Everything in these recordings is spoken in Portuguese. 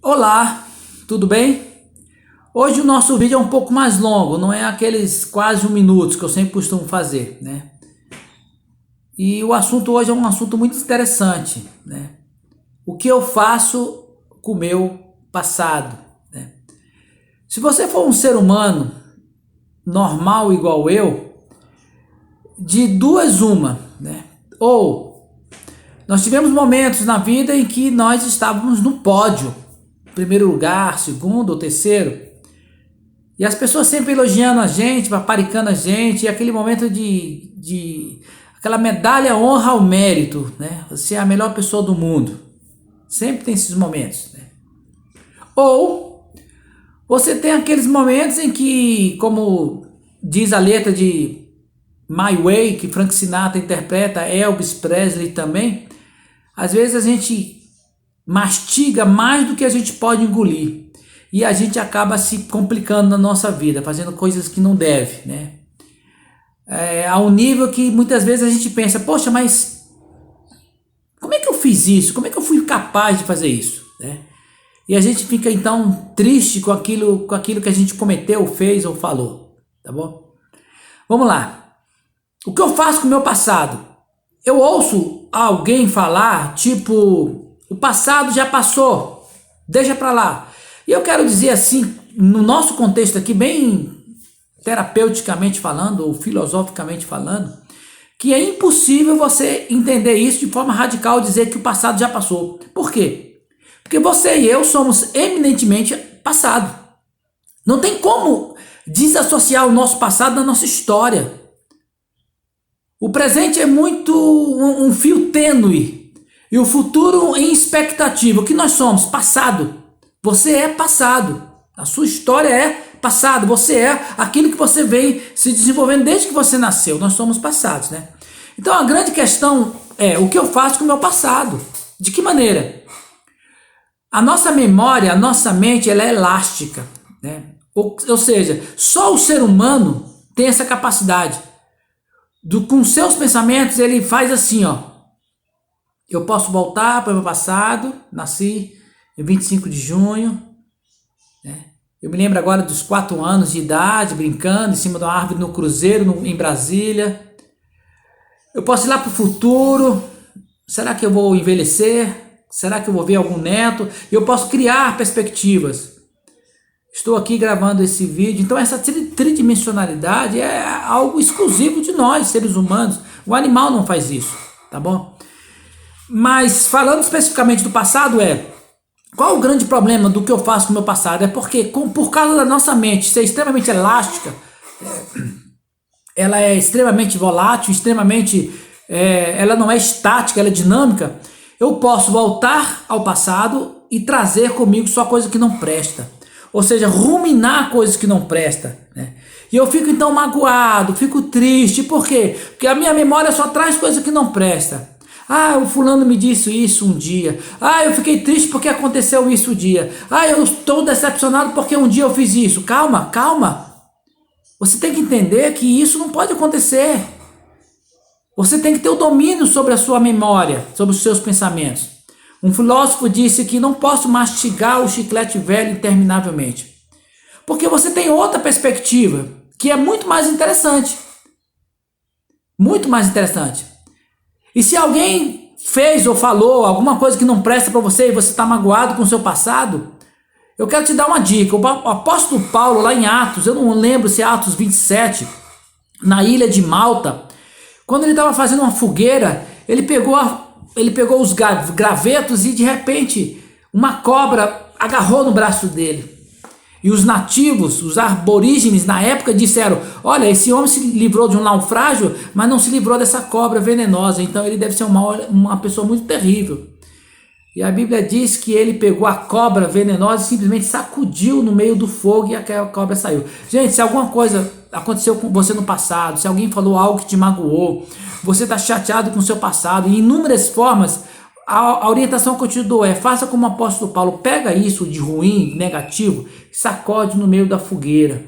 Olá, tudo bem? Hoje o nosso vídeo é um pouco mais longo, não é aqueles quase 1 minuto que eu sempre costumo fazer, né? E o assunto hoje é um assunto muito interessante, né? O que eu faço com o meu passado, né? Se você for um ser humano normal igual eu, de duas uma, né? Ou nós tivemos momentos na vida em que nós estávamos no pódio, primeiro lugar, segundo ou terceiro. E as pessoas sempre elogiando a gente, paparicando a gente, e aquele momento de aquela medalha honra ao mérito, né? Você é a melhor pessoa do mundo. Sempre tem esses momentos, né? Ou você tem aqueles momentos em que, como diz a letra de My Way, que Frank Sinatra interpreta, Elvis Presley também, às vezes a gente mastiga mais do que a gente pode engolir. E a gente acaba se complicando na nossa vida, fazendo coisas que não deve, né? A um nível que muitas vezes a gente pensa, poxa, mas como é que eu fiz isso? Como é que eu fui capaz de fazer isso, né? E a gente fica então triste com aquilo que a gente cometeu, fez ou falou, tá bom? Vamos lá. O que eu faço com o meu passado? Eu ouço alguém falar, tipo, o passado já passou, deixa pra lá. E eu quero dizer assim, no nosso contexto aqui, bem terapeuticamente falando, ou filosoficamente falando, que é impossível você entender isso de forma radical, dizer que o passado já passou. Por quê? Porque você e eu somos eminentemente passado. Não tem como desassociar o nosso passado da nossa história. O presente é muito um fio tênue e o futuro em expectativa. O que nós somos? Passado. Você é passado. A sua história é passado. Você é aquilo que você vem se desenvolvendo desde que você nasceu. Nós somos passados, né? Então a grande questão é o que eu faço com o meu passado. De que maneira? A nossa memória, a nossa mente, ela é elástica, né? Ou seja, só o ser humano tem essa capacidade. Com seus pensamentos, ele faz assim, ó. Eu posso voltar para o meu passado, nasci em 25 de junho, né? Eu me lembro agora dos 4 anos de idade, brincando em cima de uma árvore no Cruzeiro, em Brasília. Eu posso ir lá para o futuro, será que eu vou envelhecer? Será que eu vou ver algum neto? Eu posso criar perspectivas. Estou aqui gravando esse vídeo, então essa tridimensionalidade é algo exclusivo de nós, seres humanos. O animal não faz isso, tá bom? Mas falando especificamente do passado, qual o grande problema do que eu faço com o meu passado? É porque por causa da nossa mente ser extremamente elástica, ela é extremamente volátil, ela não é estática, ela é dinâmica. Eu posso voltar ao passado e trazer comigo só coisa que não presta. Ou seja, ruminar coisas que não prestam, né? E eu fico então magoado, fico triste. Por quê? Porque a minha memória só traz coisa que não presta. Ah, o fulano me disse isso um dia. Ah, eu fiquei triste porque aconteceu isso um dia. Ah, eu estou decepcionado porque um dia eu fiz isso. Calma, calma. Você tem que entender que isso não pode acontecer. Você tem que ter o domínio sobre a sua memória, sobre os seus pensamentos. Um filósofo disse que não posso mastigar o chiclete velho interminavelmente. Porque você tem outra perspectiva, que é muito mais interessante. Muito mais interessante. E se alguém fez ou falou alguma coisa que não presta para você e você está magoado com o seu passado, eu quero te dar uma dica. O apóstolo Paulo, lá em Atos, eu não lembro se é Atos 27, na ilha de Malta, quando ele estava fazendo uma fogueira, ele pegou os gravetos e de repente uma cobra agarrou no braço dele. E os nativos, os aborígenes na época disseram, olha, esse homem se livrou de um naufrágio, mas não se livrou dessa cobra venenosa, então ele deve ser uma pessoa muito terrível. E a Bíblia diz que ele pegou a cobra venenosa e simplesmente sacudiu no meio do fogo e aquela cobra saiu. Gente, se alguma coisa aconteceu com você no passado, se alguém falou algo que te magoou, você está chateado com o seu passado, em inúmeras formas, a orientação que eu te dou faça como o apóstolo Paulo, pega isso de ruim, negativo, sacode no meio da fogueira.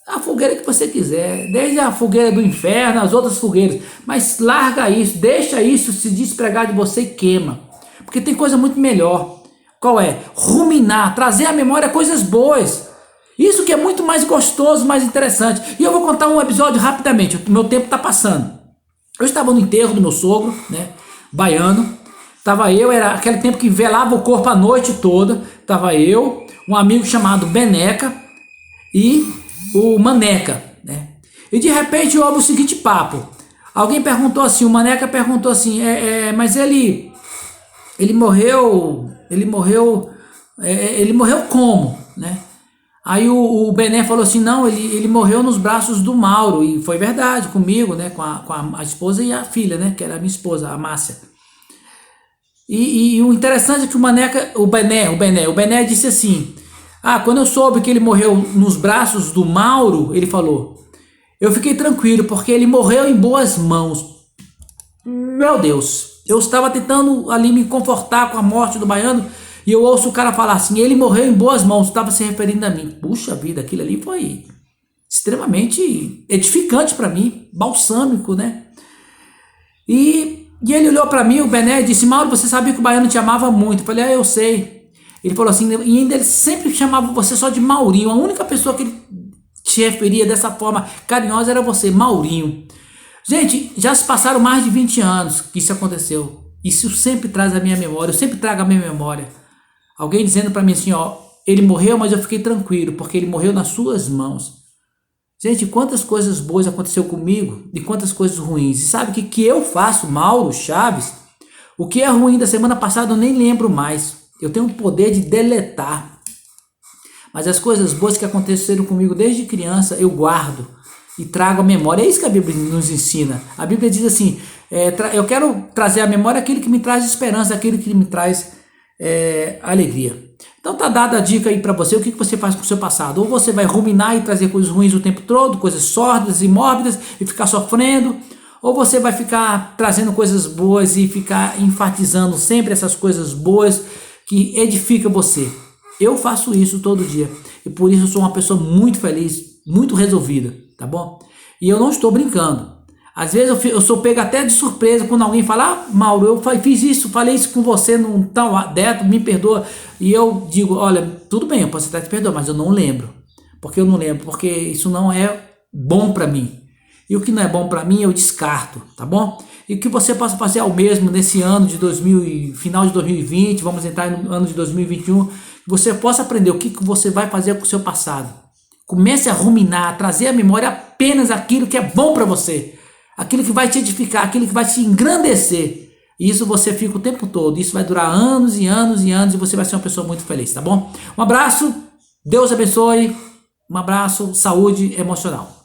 A fogueira que você quiser, desde a fogueira do inferno, as outras fogueiras, mas larga isso, deixa isso se despregar de você e queima. Porque tem coisa muito melhor. Qual é? Ruminar, trazer à memória coisas boas. Isso que é muito mais gostoso, mais interessante. E eu vou contar um episódio rapidamente, o meu tempo está passando. Eu estava no enterro do meu sogro, né, baiano. Tava eu, era aquele tempo que velava o corpo a noite toda. Tava eu, um amigo chamado Beneca e o Maneca, né? E de repente houve o seguinte papo. Alguém perguntou assim, o Maneca perguntou assim, mas ele morreu como, né? Aí o Bené falou assim, não, ele morreu nos braços do Mauro, e foi verdade, comigo, né, com a esposa e a filha, né, que era a minha esposa, a Márcia. E o interessante é que o Bené disse assim, quando eu soube que ele morreu nos braços do Mauro, ele falou, eu fiquei tranquilo, porque ele morreu em boas mãos. Meu Deus, eu estava tentando ali me confortar com a morte do baiano, e eu ouço o cara falar assim, ele morreu em boas mãos, estava se referindo a mim. Puxa vida, aquilo ali foi extremamente edificante para mim, balsâmico, né? E ele olhou para mim, o Bené, e disse, Mauro, você sabia que o baiano te amava muito? Eu falei, eu sei. Ele falou assim, e ainda ele sempre chamava você só de Maurinho, a única pessoa que ele te referia dessa forma carinhosa era você, Maurinho. Gente, já se passaram mais de 20 anos que isso aconteceu. Isso sempre traz a minha memória, eu sempre trago a minha memória. Alguém dizendo para mim assim, ele morreu, mas eu fiquei tranquilo, porque ele morreu nas suas mãos. Gente, quantas coisas boas aconteceu comigo e quantas coisas ruins. E sabe o que eu faço, Mauro Chaves? O que é ruim da semana passada eu nem lembro mais. Eu tenho o poder de deletar. Mas as coisas boas que aconteceram comigo desde criança, eu guardo e trago à memória. É isso que a Bíblia nos ensina. A Bíblia diz assim, eu quero trazer à memória aquilo que me traz esperança, aquilo que me traz alegria. Então tá dada a dica aí para você, o que você faz com o seu passado. Ou você vai ruminar e trazer coisas ruins o tempo todo, coisas sórdidas e mórbidas e ficar sofrendo, ou você vai ficar trazendo coisas boas e ficar enfatizando sempre essas coisas boas que edificam você. Eu faço isso todo dia e por isso eu sou uma pessoa muito feliz, muito resolvida, tá bom? E eu não estou brincando. Às vezes eu sou pego até de surpresa quando alguém fala, Mauro, eu fiz isso, falei isso com você num tal dentro, me perdoa. E eu digo, olha, tudo bem, eu posso até te perdoar, mas eu não lembro. Por que eu não lembro? Porque isso não é bom para mim. E o que não é bom para mim eu descarto, tá bom? E que você possa fazer ao mesmo nesse ano de final de 2020, vamos entrar no ano de 2021, que você possa aprender o que você vai fazer com o seu passado. Comece a ruminar, a trazer à memória apenas aquilo que é bom para você. Aquilo que vai te edificar, aquilo que vai te engrandecer. E isso você fica o tempo todo. Isso vai durar anos e anos e anos e você vai ser uma pessoa muito feliz, tá bom? Um abraço, Deus abençoe. Um abraço, saúde emocional.